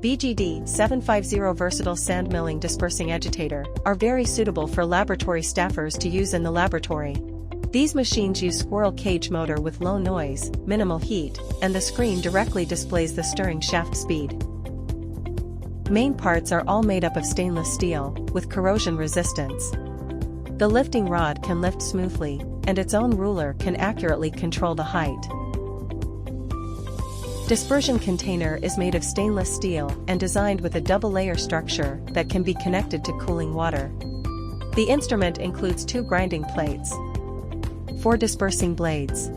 BGD 750 Versatile Sand Milling Dispersing Agitator are very suitable for laboratory staffers to use in the laboratory. These machines use squirrel cage motor with low noise, minimal heat, and the screen directly displays the stirring shaft speed. Main parts are all made up of stainless steel, with corrosion resistance. The lifting rod can lift smoothly, and its own ruler can accurately control the height. Dispersion container is made of stainless steel and designed with a double-layer structure that can be connected to cooling water. The instrument includes 2 grinding plates, 4 dispersing blades,